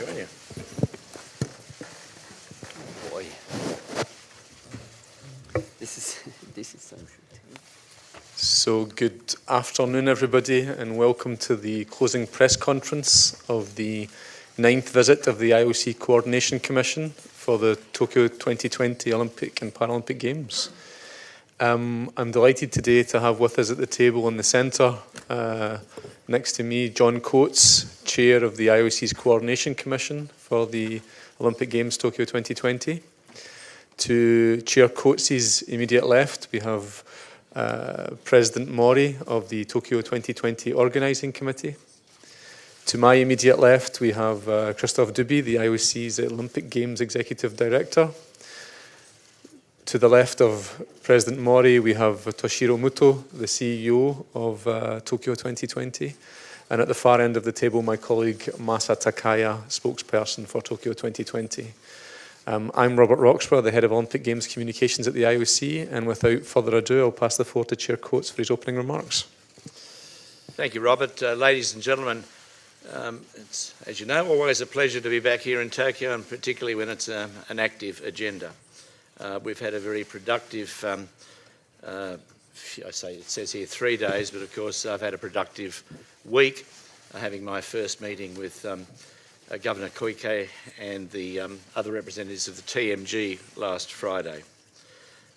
join you. Oh boy. This is something. So good afternoon, everybody, and welcome to the closing press conference of the 9th visit of the IOC Coordination Commission for the Tokyo 2020 Olympic and Paralympic Games. I'm delighted today to have with us at the table in the centre, next to me, John Coates, Chair of the IOC's Coordination Commission for the Olympic Games Tokyo 2020. To Chair Coates' immediate left, we have President Mori of the Tokyo 2020 Organising Committee. To my immediate left, we have Christophe Duby, the IOC's Olympic Games Executive Director. To the left of President Mori, we have Toshiro Muto, the CEO of Tokyo 2020. And at the far end of the table, my colleague Masa Takaya, spokesperson for Tokyo 2020. I'm Robert Roxburgh, the Head of Olympic Games Communications at the IOC, and without further ado, I'll pass the floor to Chair Coates for his opening remarks. Thank you, Robert. Ladies and gentlemen, it's, as you know, always a pleasure to be back here in Tokyo, and particularly when it's an active agenda. We've had a very productive, it says here 3 days, but of course I've had a productive week, having my first meeting with Governor Koike and the other representatives of the TMG last Friday.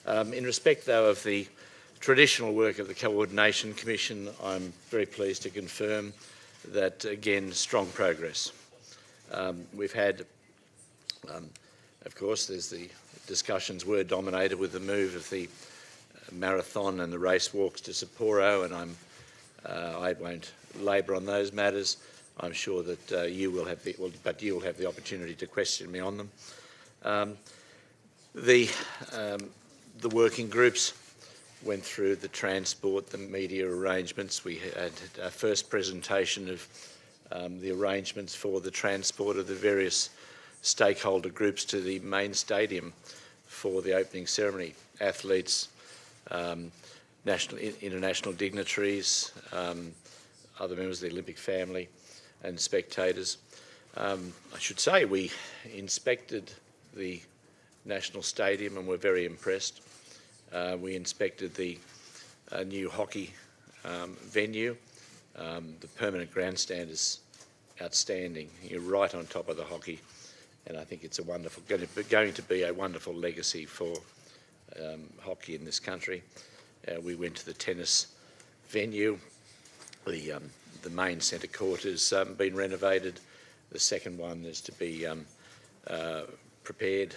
In respect, though, of the traditional work of the Coordination Commission, I'm very pleased to confirm that, again, strong progress. We've had, of course, there's the discussions were dominated with the move of the marathon and the race walks to Sapporo, and I won't labour on those matters. I'm sure that you will have the opportunity to question me on them. The working groups went through the transport, the media arrangements. We had our first presentation of the arrangements for the transport of the various stakeholder groups to the main stadium for the opening ceremony. Athletes, international dignitaries, other members of the Olympic family, and spectators. I should say we inspected the National Stadium and were very impressed. We inspected the new hockey venue. The permanent grandstand is outstanding. You're right on top of the hockey, and I think it's going to be a wonderful legacy for hockey in this country. We went to the tennis venue. The main centre court has been renovated. The second one is to be prepared,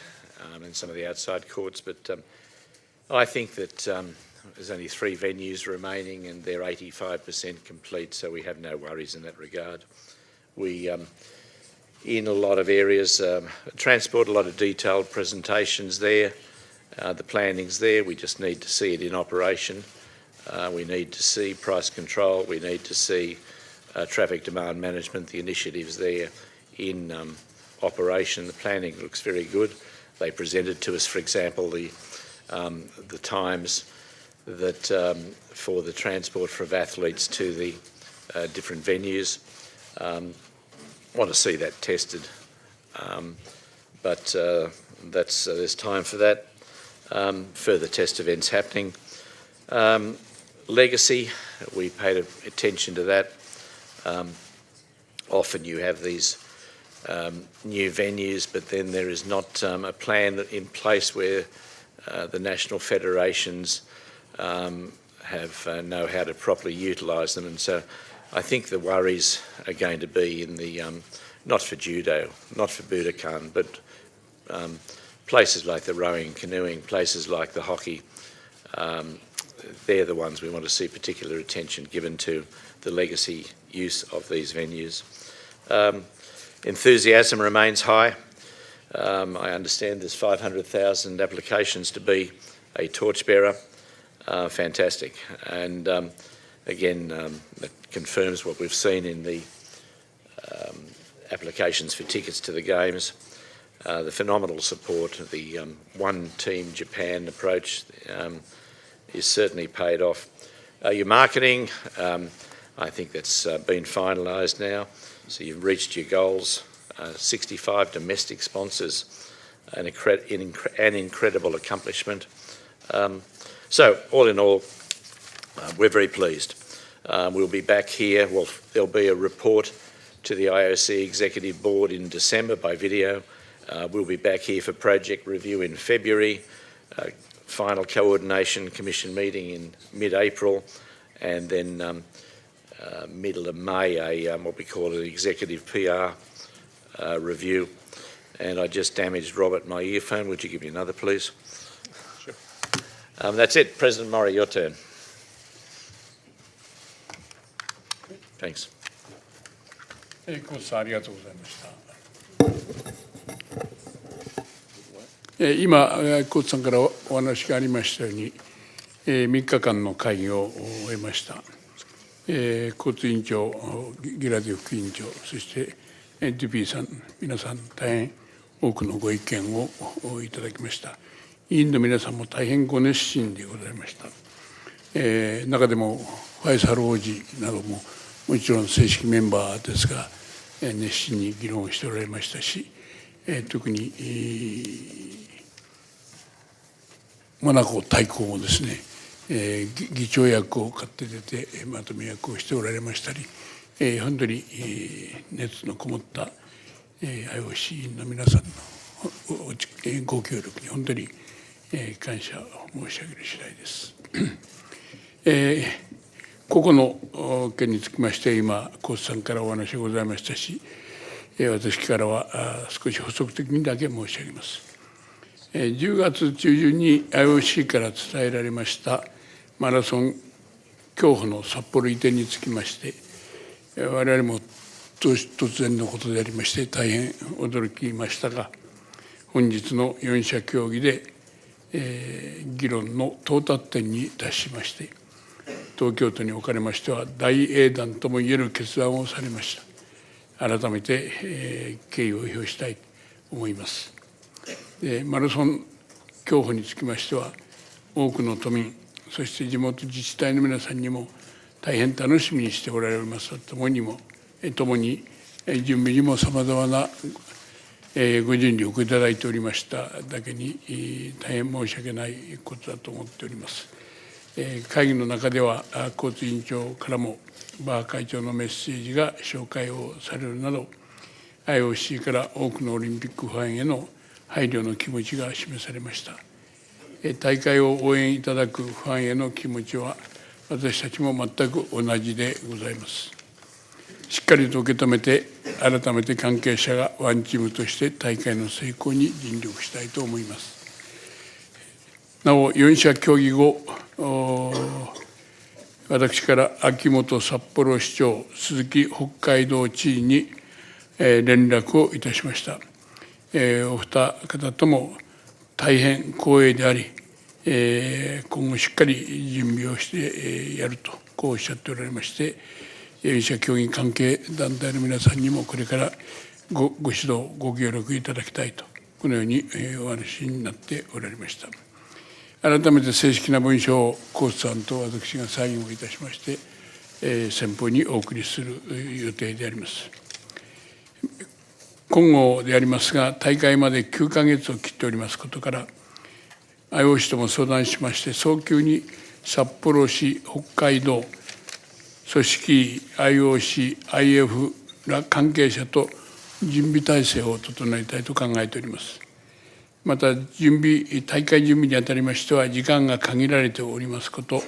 and some of the outside courts. But I think that there's only 3 venues remaining, and they're 85% complete, so we have no worries in that regard. We, in a lot of areas, transport, a lot of detailed presentations there. The planning's there. We just need to see it in operation. We need to see price control. We need to see traffic demand management, the initiatives there in operation. The planning looks very good. They presented to us, for example, the times that for the transport of athletes to the different venues. Want to see that tested, but there's time for that. Further test events happening. Legacy, we paid attention to that. Often you have these new venues, but then there is not a plan in place where the national federations know how to properly utilise them, and so I think the worries are going to be in the not for judo, not for Budokan, but places like the rowing, canoeing, places like the hockey. They're the ones we want to see particular attention given to the legacy use of these venues. Enthusiasm remains high. I understand there's 500,000 applications to be a torchbearer. Fantastic. And again, that confirms what we've seen in the applications for tickets to the Games. The phenomenal support, the one team Japan approach is certainly paid off. Your marketing, I think that's been finalised now. So you've reached your goals 65 domestic sponsors, an incredible accomplishment. So, all in all, we're very pleased. We'll be back here. Well, there'll be a report to the IOC Executive Board in December by video. We'll be back here for project review in February, final coordination commission meeting in mid-April, and then middle of May, what we call an executive PR review. And I just damaged, Robert, my earphone. Would you give me another, please? Sure. That's it. President Mori, your turn. Thanks. コーツさんありがとうございました。今、コーツさんからお話がありましたように、3日間の会議を終えました。コーツ委員長、ギラディ副委員長、そして NTP さん、皆さん大変多くのご意見をいただきました。委員の皆さんも大変ご熱心でございました。中でもファイサル王子などももちろん正式メンバーですが、熱心に議論しておられましたし、特にモナコ大公もですね、議長役を買って出てまとめ役をしておられましたり、本当に熱のこもった IOC 委員の皆さんのご協力に本当に感謝を申し上げる次第です。個々の件につきまして今コーツさんからお話がございましたし、私からは少し補足的にだけ申し上げます。10月中旬に IOC から伝えられましたマラソン競歩の札幌移転につきまして、我々も突然のことでありまして大変驚きましたが、本日の4者協議で、議論の到達点に達しまして、東京都におかれましては大英断ともいえる決断をされました。改めて、敬意を表したいと思います。マラソン競歩につきましては多くの都民、そして地元自治体の皆さんにも大変楽しみにしておられますとともに準備にもさまざまなご尽力をいただいておりましただけに大変申し訳ないことだと思っております。会議の中ではコーツ委員長からもバー会長のメッセージが紹介をされるなど IOC から多くのオリンピックファンへの配慮の気持ちが示されました。大会を応援いただくファンへの気持ちは私たちも全く同じでございます。しっかりと受け止めて改めて関係者がワンチームとして大会の成功に尽力したいと思います。なお4者協議後、私から秋元札幌市長、鈴木北海道知事に連絡をいたしました。お二方とも大変光栄であり、今後しっかり準備をしてやるとこうおっしゃっておられまして、4者協議関係団体の皆さんにもこれからご指導ご協力いただきたいとこのようにお話になっておられました。改めて正式な文書をコーツさんと私がサインをいたしまして、先方にお送りする予定であります。今後でありますが、大会まで9ヶ月を切っておりますことから、IOC とも相談しまして、早急に札幌市、北海道、組織委、IOC、IF ら関係者と準備体制を整えたいと考えております。また大会準備にあたりましては時間が限られておりますこと、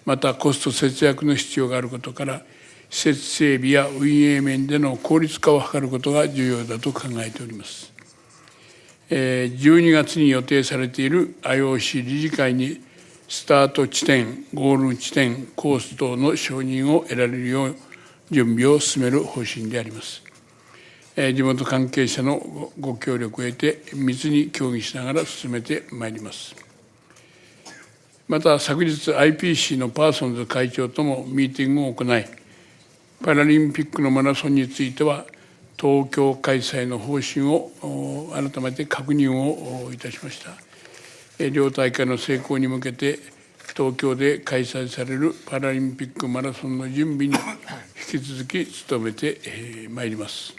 またコスト節約の必要があることから、施設整備や運営面での効率化を図ることが重要だと考えております。12月に予定されている IOC 理事会にスタート地点、ゴール地点、コース等の承認を得られるよう準備を進める方針であります。地元関係者のご協力を得て密に協議しながら進めてまいります。また昨日 IPC のパーソンズ会長ともミーティングを行い、パラリンピックのマラソンについては東京開催の方針を改めて確認をいたしました。両大会の成功に向けて東京で開催されるパラリンピックマラソンの準備に引き続き努めてまいります。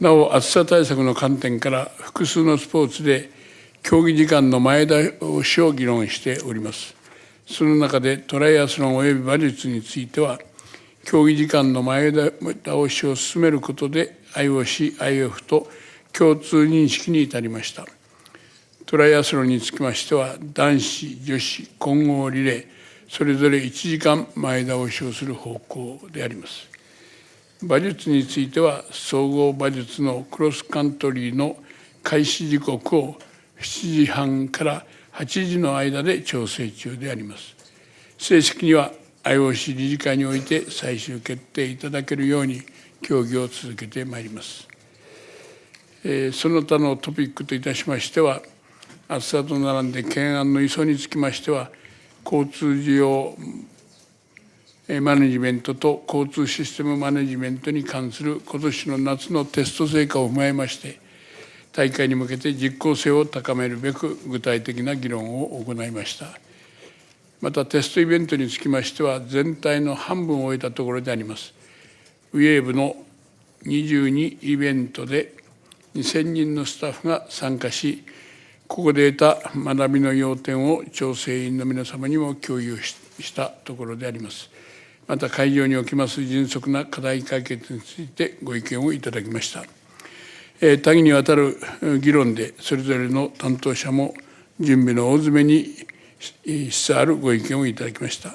なお、暑さ対策の観点から複数のスポーツで競技時間の前倒しを議論しております。その中でトライアスロン及び馬術については、競技時間の前倒しを進めることで IOC、IOF と共通認識に至りました。トライアスロンにつきましては、男子、女子、混合リレー、それぞれ1時間前倒しをする方向であります。馬術については、総合馬術のクロスカントリーの開始時刻を7時半から8時の間で調整中であります。正式には IOC 理事会において最終決定いただけるように協議を続けてまいります。その他のトピックといたしましては、暑さと並んで懸案の移送につきましては、交通需要マネジメントと交通システムマネジメントに関する今年の夏のテスト成果を踏まえまして、大会に向けて実効性を高めるべく具体的な議論を行いました。またテストイベントにつきましては、全体の半分を終えたところであります。ウェーブの22イベントで2000人のスタッフが参加し、ここで得た学びの要点を調整員の皆様にも共有したところであります。また会場におきます迅速な課題解決についてご意見をいただきました。多岐にわたる議論で、それぞれの担当者も準備の大詰めにしつつあるご意見をいただきました。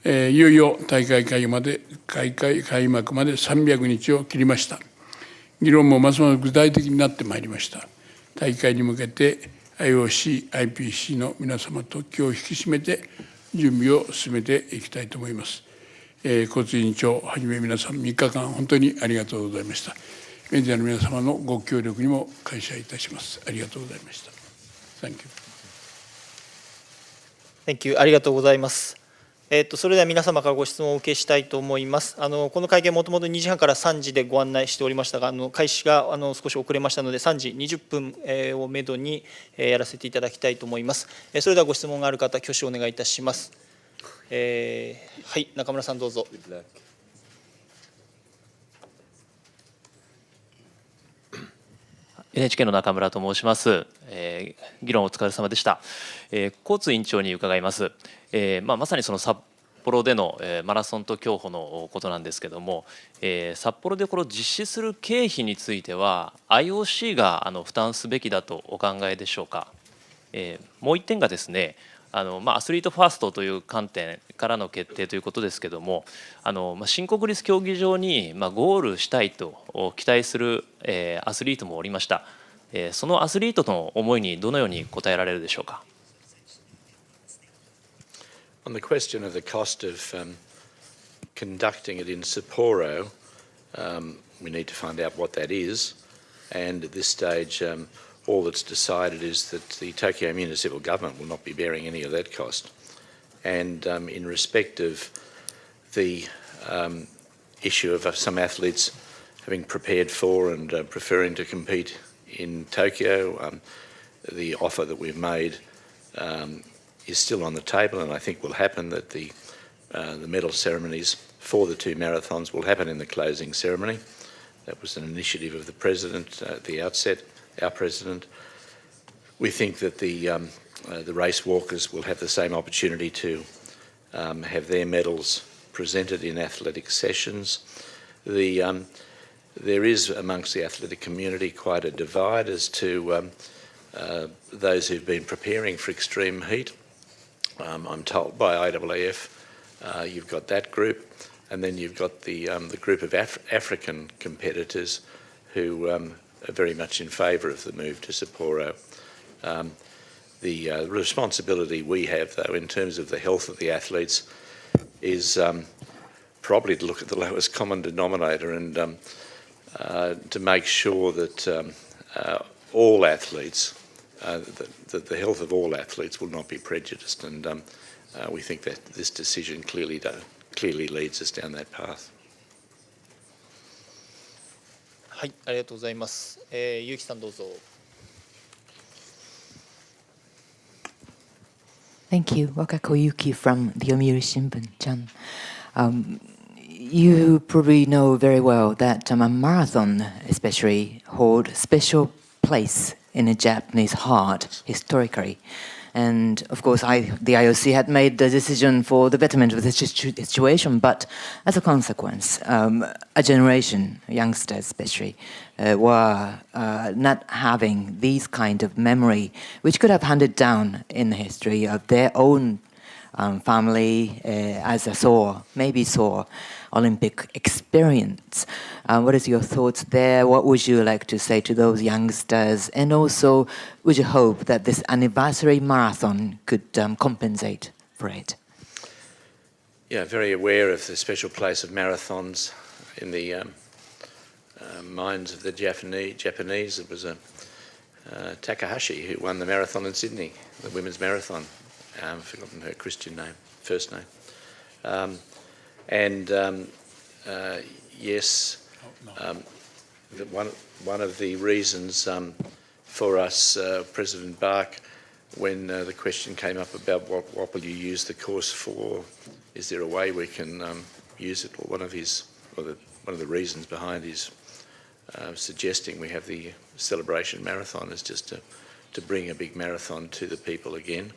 いよいよ大会開幕まで300日を切りました。議論もますます具体的になってまいりました。大会に向けて IOC、IPC の皆様と気を引き締めて準備を進めていきたいと思います。コーツ委員長はじめ皆さん、3日間本当にありがとうございました。メディアの皆様のご協力にも感謝いたします。ありがとうございました。Thank you. Thank you. ありがとうございます。それでは皆様からご質問をお受けしたいと思います。この会見、もともと2時半から3時でご案内しておりましたが、開始が少し遅れましたので、3時20分をめどにやらせていただきたいと思います。それではご質問がある方、挙手をお願いいたします。はい、中村さん、どうぞ。NHK の中村と申します。議論お疲れ様でした。コーツ委員長に伺います。まさにその札幌でのマラソンと競歩のことなんですけども、札幌でこれを実施する経費については IOC が負担すべきだとお考えでしょうか。もう一点がですね、アスリートファーストという観点からの決定ということですけども、新国立競技場にゴールしたいと期待するアスリートもおりました。そのアスリートの思いにどのように応えられるでしょうか。On the question of the cost of conducting it in Sapporo, we need to find out what that is, and at this stage, all that's decided is that the Tokyo municipal government will not be bearing any of that cost. And in respect of the issue of some athletes having prepared for and preferring to compete in Tokyo, the offer that we've made is still on the table, and I think will happen that the medal ceremonies for the two marathons will happen in the closing ceremony. That was an initiative of the President at the outset, our President. We think that the race walkers will have the same opportunity to have their medals presented in athletic sessions. There is amongst the athletic community quite a divide as to those who've been preparing for extreme heat. I'm told by IAAF you've got that group, and then you've got the group of African competitors who are very much in favour of the move to Sapporo. The responsibility we have, though, in terms of the health of the athletes is probably to look at the lowest common denominator and to make sure that all athletes, that the health of all athletes will not be prejudiced, and we think that this decision clearly leads us down that path. はい、ありがとうございます。結城さんどうぞ。Thank you. Wakako Yuki from the Yomiuri Shimbun. Chan. You probably know very well that a marathon especially hold special place in a Japanese heart historically. And of course, the IOC had made the decision for the betterment of the situation, but as a consequence, a generation, youngsters especially, were not having these kind of memory, which could have handed down in the history of their own family as a maybe Olympic experience. What is your thoughts there? What would you like to say to those youngsters? And also, would you hope that this anniversary marathon could compensate for it? Yeah, very aware of the special place of marathons in the minds of the Japanese. It was Takahashi who won the marathon in Sydney, the women's marathon. I've forgotten her Christian name, first name. Yes, one of the reasons for us, President Bark, when the question came up about what will you use the course for, is there a way we can use it? Well, one of the reasons behind his suggesting we have the celebration marathon is just to bring a big marathon to the people again.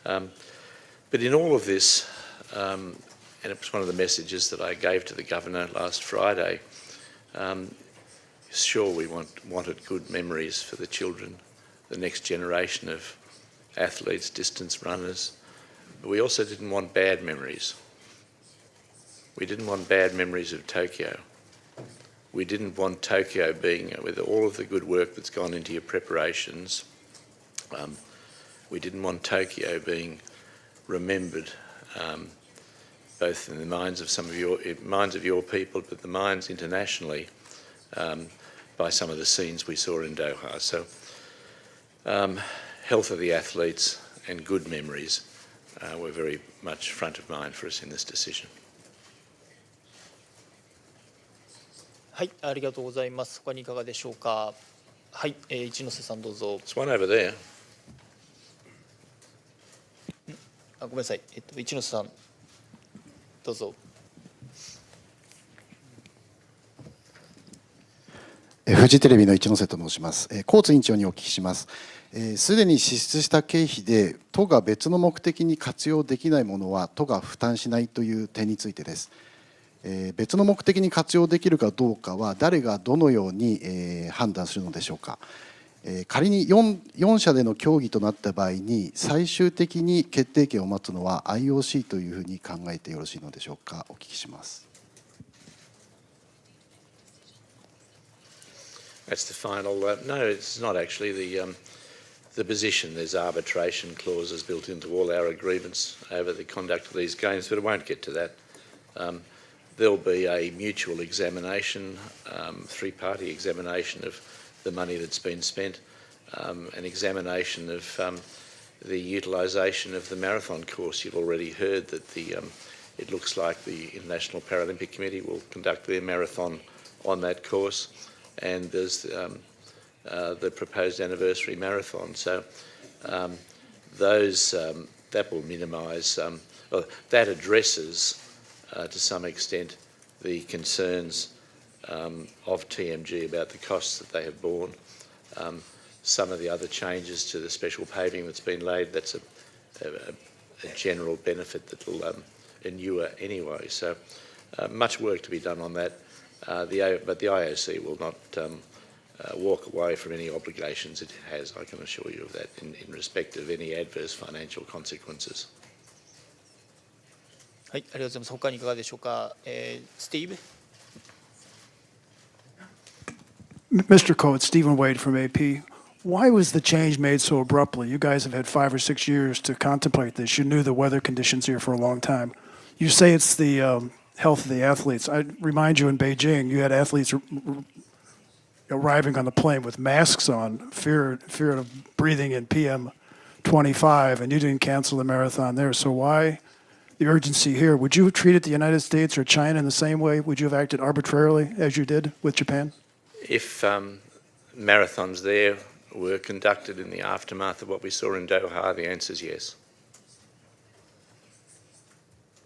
But in all of this, and it was one of the messages that I gave to the Governor last Friday, sure we wanted good memories for the children, the next generation of athletes, distance runners, but we also didn't want bad memories. We didn't want bad memories of Tokyo. We didn't want Tokyo being, with all of the good work that's gone into your preparations, we didn't want Tokyo being remembered both in the minds of your people, but the minds internationally by some of the scenes we saw in Doha. So, health of the athletes and good memories were very much front of mind for us in this decision. はい、ありがとうございます。他にいかがでしょうか。はい、一ノ瀬さんどうぞ。There's one over there. ごめんなさい。一ノ瀬さんどうぞ。フジテレビの一ノ瀬と申します。コーツ委員長にお聞きします。すでに支出した経費で都が別の目的に活用できないものは都が負担しないという点についてです。別の目的に活用できるかどうかは誰がどのように判断するのでしょうか。仮に 4社での協議となった場合に最終的に決定権を待つのは IOC というふうに考えてよろしいのでしょうか。お聞きします。That's the final. No, it's not actually the position. There's arbitration clauses built into all our agreements over the conduct of these games, but I won't get to that. There'll be a mutual examination, three-party examination of the money that's been spent, an examination of the utilisation of the marathon course. You've already heard that it looks like the International Paralympic Committee will conduct their marathon on that course, and there's the proposed anniversary marathon. So that will minimise, that addresses to some extent the concerns of TMG about the costs that they have borne. Some of the other changes to the special paving that's been laid, that's a general benefit that will inure anyway. So much work to be done on that. But the IOC will not walk away from any obligations it has, I can assure you of that, in respect of any adverse financial consequences. はい、ありがとうございます。他にいかがでしょうか。スティーブ。Mr. Coates, Stephen Wade from AP. Why was the change made so abruptly? You guys have had 5 or 6 years to contemplate this. You knew the weather conditions here for a long time. You say it's the health of the athletes. I remind you in Beijing, you had athletes arriving on the plane with masks on, fear of breathing in PM25, and you didn't cancel the marathon there. So why the urgency here? Would you have treated the United States or China in the same way? Would you have acted arbitrarily as you did with Japan? If marathons there were conducted in the aftermath of what we saw in Doha, the answer is yes.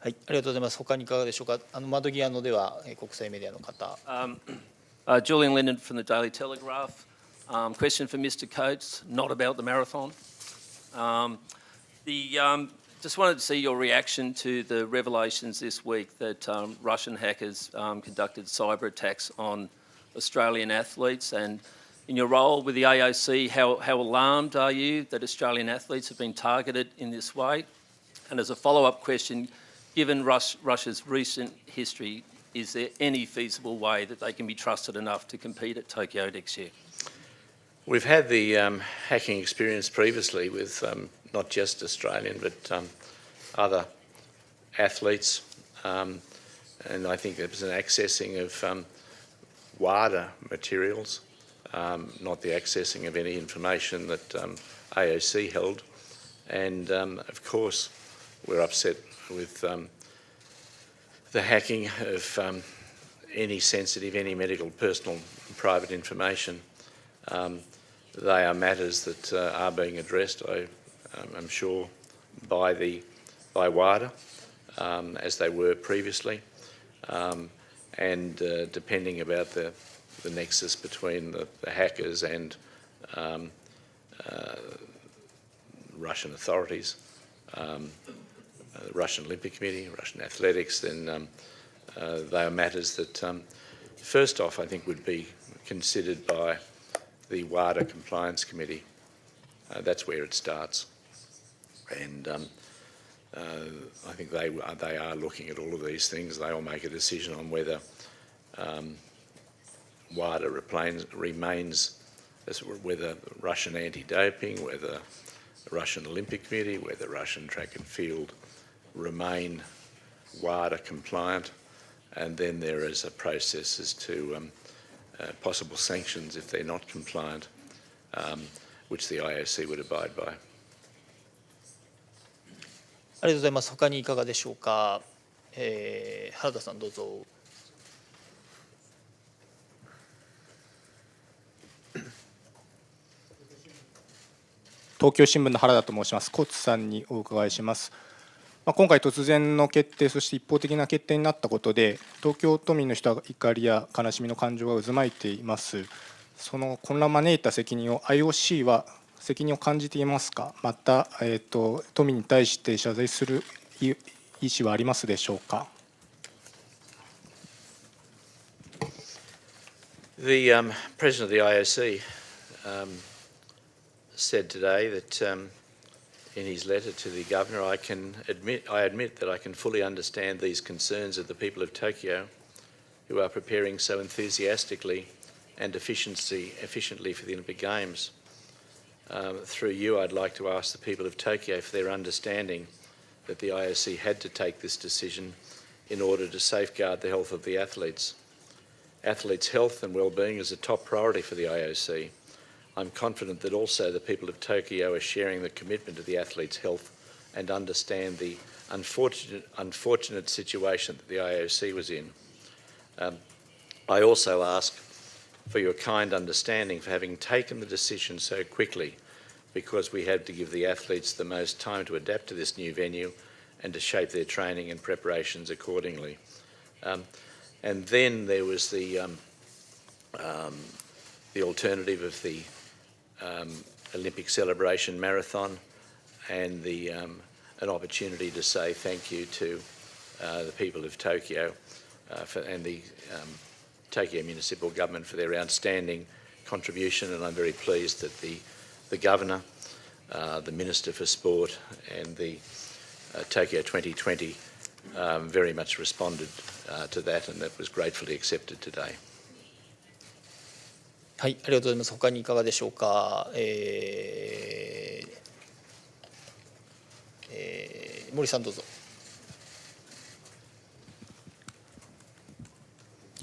はい、ありがとうございます。他にいかがでしょうか。窓際のでは国際メディアの方。Julian Linden from the Daily Telegraph. Question for Mr. Coates, not about the marathon. Just wanted to see your reaction to the revelations this week that Russian hackers conducted cyber attacks on Australian athletes. And in your role with the AOC, how alarmed are you that Australian athletes have been targeted in this way? And as a follow-up question, given Russia's recent history, is there any feasible way that they can be trusted enough to compete at Tokyo next year? We've had the hacking experience previously with not just Australian but other athletes, and I think there was an accessing of WADA materials, not the accessing of any information that AOC held, and of course we're upset with the hacking of any sensitive, any medical, personal, private information. They are matters that are being addressed, I'm sure, by WADA, as they were previously, and depending about the nexus between the hackers and Russian authorities, the Russian Olympic Committee, Russian athletics, then they are matters that, first off, I think would be considered by the WADA Compliance Committee. That's where it starts. And I think they are looking at all of these things. They will make a decision on whether WADA remains, whether Russian anti-doping, whether the Russian Olympic Committee, whether Russian track and field remain WADA compliant, and then there is a process as to possible sanctions if they're not compliant, which the IOC would abide by. ありがとうございます。他にいかがでしょうか。原田さんどうぞ。東京新聞の原田と申します。コーツさんにお伺いします。今回突然の決定、そして一方的な決定になったことで、東京都民の人は怒りや悲しみの感情が渦巻いています。その混乱を招いた責任を IOC は責任を感じていますか。また、都民に対して謝罪する意思はありますでしょうか。The President of the IOC said today that in his letter to the Governor, I admit that I can fully understand these concerns of the people of Tokyo who are preparing so enthusiastically and efficiently for the Olympic Games. Through you, I'd like to ask the people of Tokyo for their understanding that the IOC had to take this decision in order to safeguard the health of the athletes. Athletes' health and well-being is a top priority for the IOC. I'm confident that also the people of Tokyo are sharing the commitment to the athletes' health and understand the unfortunate situation that the IOC was in. I also ask for your kind understanding for having taken the decision so quickly, because we had to give the athletes the most time to adapt to this new venue and to shape their training and preparations accordingly. And then there was the alternative of the Olympic celebration marathon, and an opportunity to say thank you to the people of Tokyo and the Tokyo Municipal Government for their outstanding contribution, and I'm very pleased that the Governor, the Minister for Sport and the Tokyo 2020 very much responded to that, and that was gratefully accepted today. はい、ありがとうございます。他にいかがでしょうか。森さんどうぞ。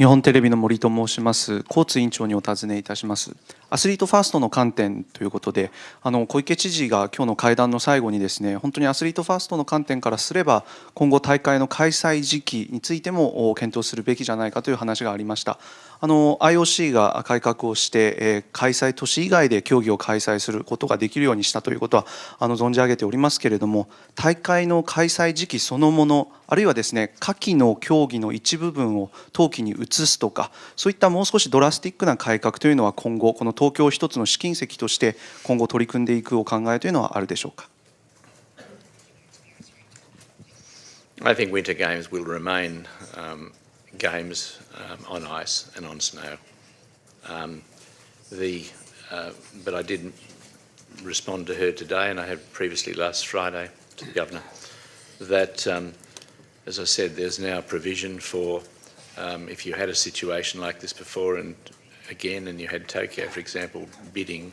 日本テレビの森と申します。コーツ委員長にお尋ねいたします。アスリートファーストの観点ということで、小池知事が今日の会談の最後にですね、本当にアスリートファーストの観点からすれば、今後大会の開催時期についても検討するべきじゃないかという話がありました。IOC が改革をして、開催都市以外で競技を開催することができるようにしたということは存じ上げておりますけれども、大会の開催時期そのもの、あるいはですね、夏季の競技の一部分を冬季に移すとか、そういったもう少しドラスティックな改革というのは今後、この東京一つの試金石として今後取り組んでいくお考えというのはあるでしょうか。I think Winter Games will remain games on ice and on snow. But I did respond to her today, and I had previously last Friday to the Governor, that, as I said, there's now a provision for if you had a situation like this before and you had Tokyo, for example, bidding,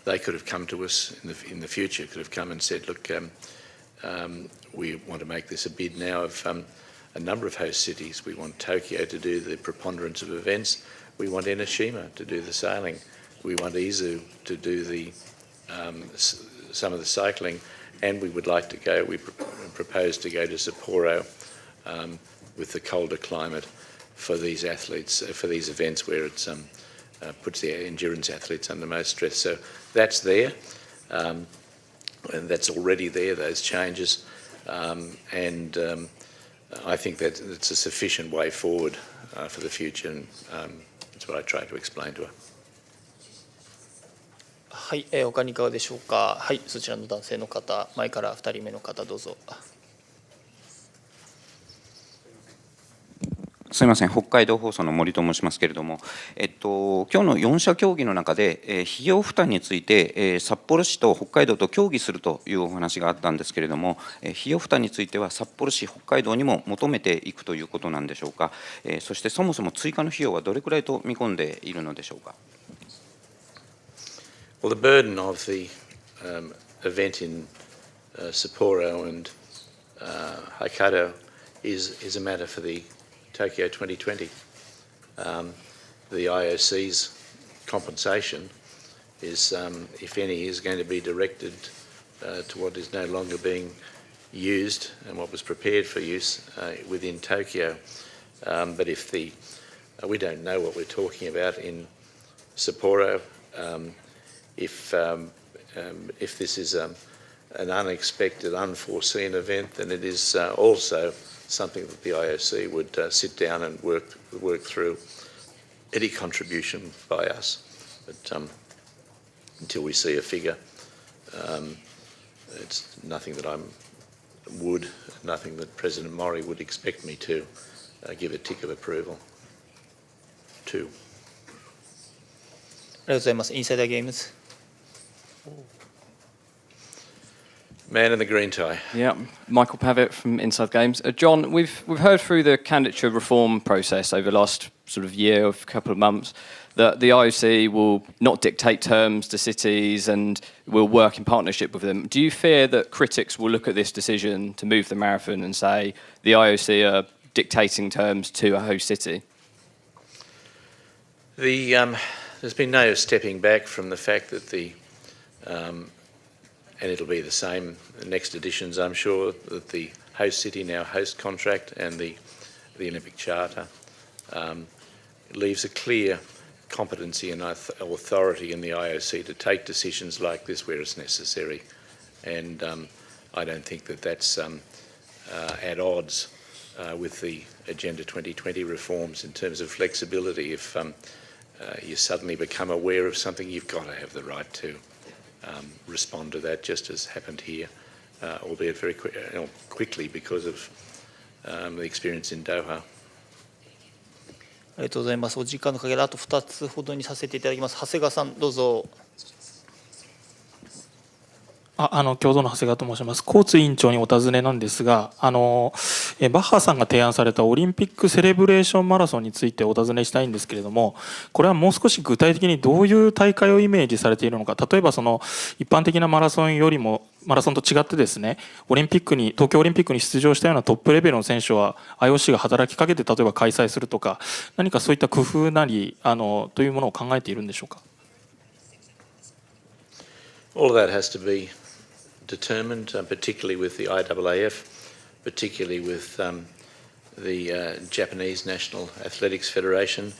they could have come to us in the future, could have come and said, look, we want to make this a bid now of a number of host cities. We want Tokyo to do the preponderance of events. We want Enoshima to do the sailing. We want Izu to do some of the cycling. And we would like to go, we propose to go to Sapporo with the colder climate for these athletes, for these events where it puts the endurance athletes under most stress. So that's there, and that's already there, those changes. I think that it's a sufficient way forward for the future, and that's what I try to explain to her. はい、他にいかがでしょうか。はい、そちらの男性の方、前から2人目の方どうぞ。すみません、北海道放送の森と申しますけれども、今日の4者協議の中で、費用負担について、札幌市と北海道と協議するというお話があったんですけれども、費用負担については札幌市、北海道にも求めていくということなんでしょうか。そしてそもそも追加の費用はどれくらいと見込んでいるのでしょうか。Well, the burden of the event in Sapporo and Hokkaido is a matter for the Tokyo 2020. The IOC's compensation is, if any, is going to be directed to what is no longer being used and what was prepared for use within Tokyo. But if we don't know what we're talking about in Sapporo. If this is an unexpected, unforeseen event, then it is also something that the IOC would sit down and work through any contribution by us. But until we see a figure, it's nothing that nothing that President Mori would expect me to give a tick of approval to. ありがとうございます。インサイダーゲームズ。Man in the green tie. Yeah, Michael Pavitt from Inside Games. John, we've heard through the candidature reform process over the last sort of year, or couple of months, that the IOC will not dictate terms to cities and will work in partnership with them. Do you fear that critics will look at this decision to move the marathon and say the IOC are dictating terms to a host city? There's been no stepping back from the fact that and it'll be the same next editions, I'm sure, that the host city now host contract and the Olympic Charter leaves a clear competency and authority in the IOC to take decisions like this where it's necessary. And I don't think that that's at odds with the Agenda 2020 reforms in terms of flexibility. If you suddenly become aware of something, you've got to have the right to respond to that, just as happened here, albeit very quickly because of the experience in Doha. ありがとうございます。お時間の限りあと2つほどにさせていただきます。長谷川さん、どうぞ。共同の長谷川と申します。コーツ委員長にお尋ねなんですが、バッハさんが提案されたオリンピックセレブレーションマラソンについてお尋ねしたいんですけれども、これはもう少し具体的にどういう大会をイメージされているのか、例えばその一般的なマラソンよりも、マラソンと違ってですね、東京オリンピックに出場したようなトップレベルの選手は IOC が働きかけて例えば開催するとか、何かそういった工夫なりというものを考えているんでしょうか。All of that has to be determined, particularly with the IAAF, particularly with the Japanese National Athletics Federation.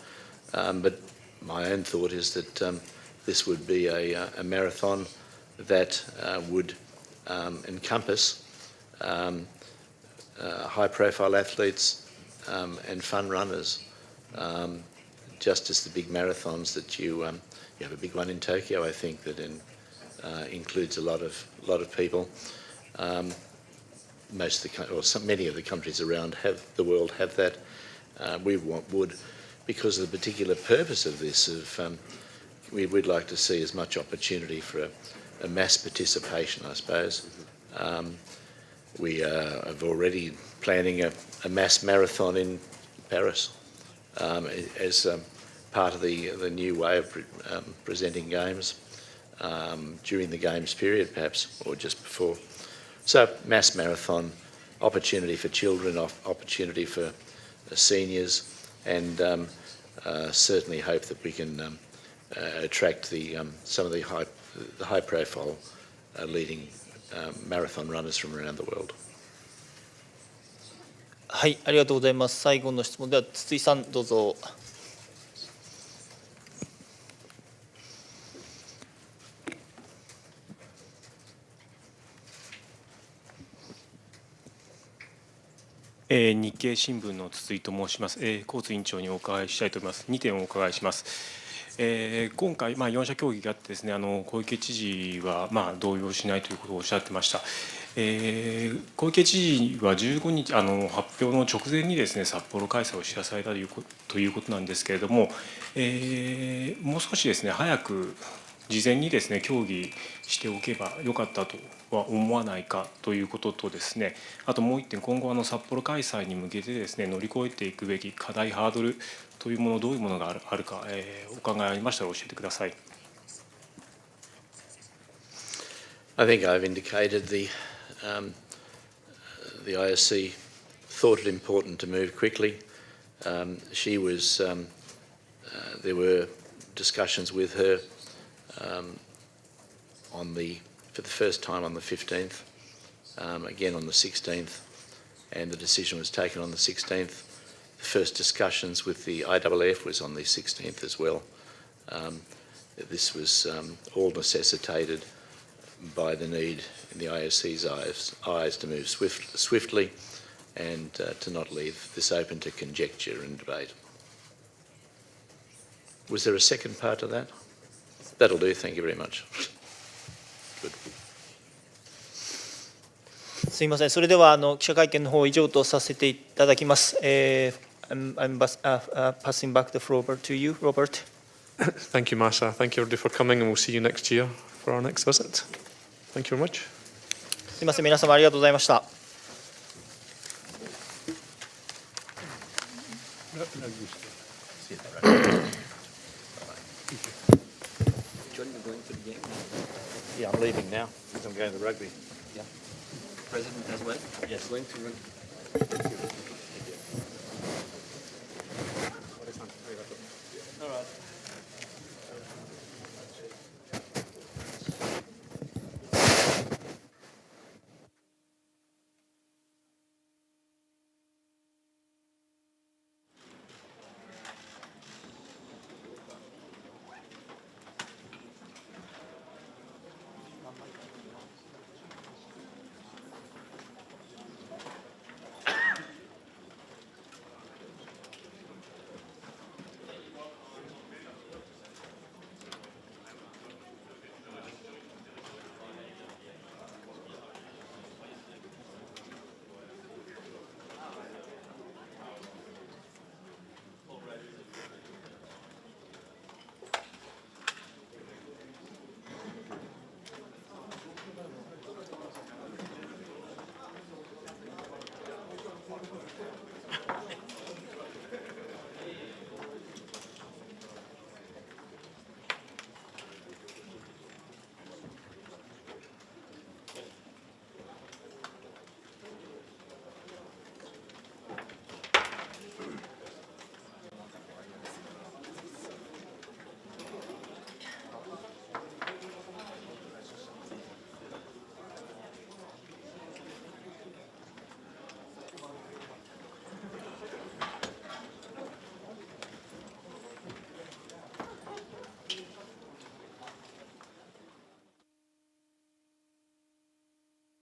But my own thought is that this would be a marathon that would encompass high-profile athletes and fun runners, just as the big marathons that you have a big one in Tokyo, I think, that includes a lot of people. Many of the countries around the world have that. We would, because of the particular purpose of this, we'd like to see as much opportunity for a mass participation, I suppose. We are already planning a mass marathon in Paris as part of the new way of presenting games. During the games period, perhaps, or just before. So, mass marathon, opportunity for children, opportunity for seniors, and certainly hope that we can attract some of the high-profile leading marathon runners from around the world. はい、ありがとうございます。最後の質問では筒井さんどうぞ。日経新聞の筒井と申します。コーツ委員長にお伺いしたいと思います。2点お伺いします。今回、4者協議があってですね、小池知事は動揺しないということをおっしゃってました。小池知事は15日発表の直前にですね、札幌開催を知らされたということなんですけれども、もう少しですね、早く事前にですね、協議しておけばよかったとは思わないかということとですね、あともう一点、今後札幌開催に向けてですね、乗り越えていくべき課題、ハードルというもの、どういうものがあるか、お考えありましたら教えてください。I think I've indicated the IOC thought it important to move quickly. She was there were discussions with her for the first time on the 15th, again on the 16th, and the decision was taken on the 16th. The first discussions with the IAAF was on the 16th as well. This was all necessitated by the need in the IOC's eyes to move swiftly and to not leave this open to conjecture and debate. Was there a second part to that? That'll do. Thank you very much. Good. すみません。それでは記者会見の方以上とさせていただきます。I'm passing back the floor over to you, Robert. Thank you, Masha. Thank you everybody for coming, and we'll see you next year for our next visit. Thank you very much. すみません。皆様ありがとうございました。Yeah, I'm leaving now because I'm going to the rugby. President as well? Yes. Going to rugby.